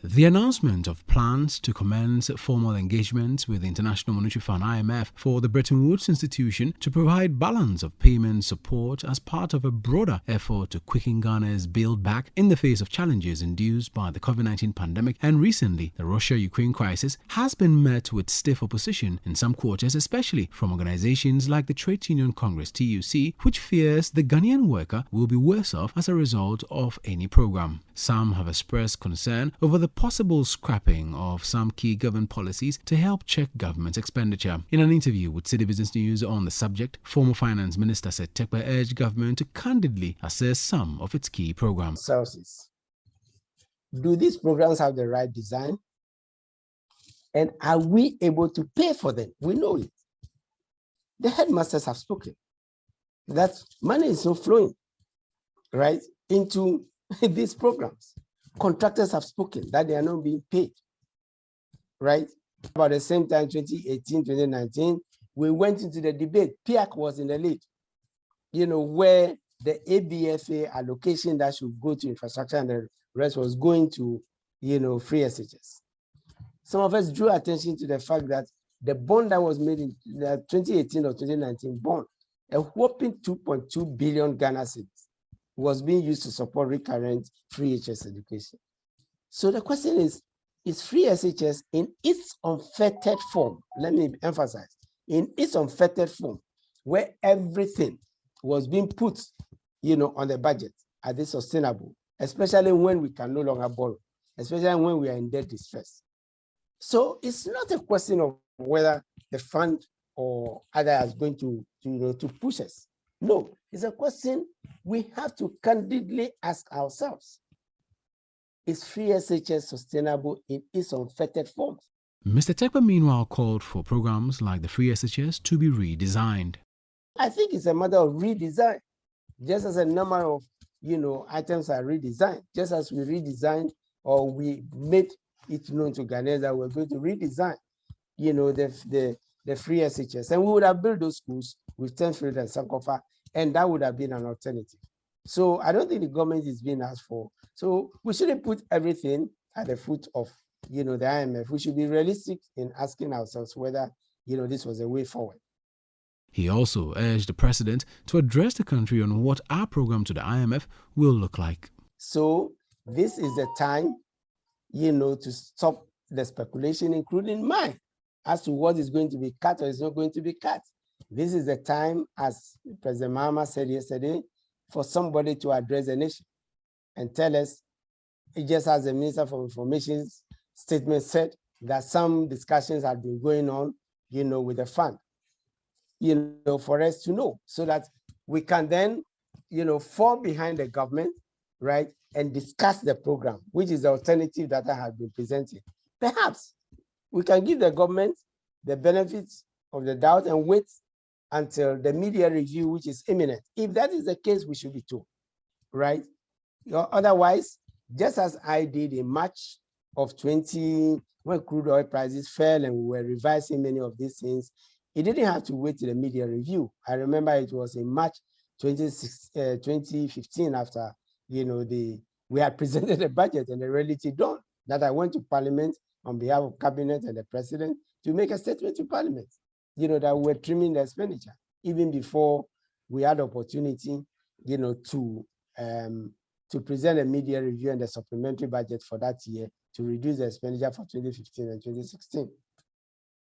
The announcement of plans to commence formal engagements with the International Monetary Fund (IMF) for the Bretton Woods institution to provide balance of payment support as part of a broader effort to quicken Ghana's build back in the face of challenges induced by the COVID-19 pandemic and recently the Russia-Ukraine crisis has been met with stiff opposition in some quarters, especially from organizations like the Trade Union Congress (TUC), which fears the Ghanaian worker will be worse off as a result of any program. Some have expressed concern over the possible scrapping of some key government policies to help check government expenditure. In an interview with City Business News on the subject, former Finance Minister Seth Terkper urged government to candidly assess some of its key programs. Sources. Do these programs have the right design? And are we able to pay for them? We know it. The headmasters have spoken that money is not flowing, right, into these programs. Contractors have spoken that they are not being paid, right? About the same time, 2018, 2019, we went into the debate. PIAC was in the lead, where the ABFA allocation that should go to infrastructure and the rest was going to, free SHS. Some of us drew attention to the fact that the bond that was made in the 2018 or 2019 bond, a whopping 2.2 billion Ghana cedis, was being used to support recurrent free HS education. So the question is free SHS in its unfettered form, let me emphasize, in its unfettered form, where everything was being put, on the budget, are they sustainable, especially when we can no longer borrow, especially when we are in debt distress? So it's not a question of whether the fund or other is going to push us. No, it's a question we have to candidly ask ourselves. Is free SHS sustainable in its unfettered form? Mr. Terkper meanwhile called for programs like the free SHS to be redesigned. I think it's a matter of redesign, just as a number of items are redesigned, just as we redesigned or we made it known to Ghanaians that we're going to redesign, the free SHS, and we would have built those schools with 10 field and Sankofa, and that would have been an alternative. So I don't think the government is being asked for. So we shouldn't put everything at the foot of, the IMF. We should be realistic in asking ourselves whether, this was a way forward. He also urged the president to address the country on what our program to the IMF will look like. So this is the time, to stop the speculation, including mine, as to what is going to be cut or is not going to be cut. This is the time, as President Mahama said yesterday, for somebody to address the nation and tell us, just as the Minister for Information's statement said, that some discussions have been going on, with the fund, for us to know, so that we can then, fall behind the government, right, and discuss the program, which is the alternative that I have been presenting. Perhaps we can give the government the benefits of the doubt and wait until the media review, which is imminent. If that is the case, we should be told, right? Otherwise, just as I did in March of 20, when crude oil prices fell and we were revising many of these things, it didn't have to wait till the media review. I remember it was in March 2015 after, we had presented the budget and the reality dawned that I went to Parliament on behalf of Cabinet and the President to make a statement to Parliament, that we're trimming the expenditure, even before we had opportunity, to present a media review and the supplementary budget for that year to reduce the expenditure for 2015 and 2016.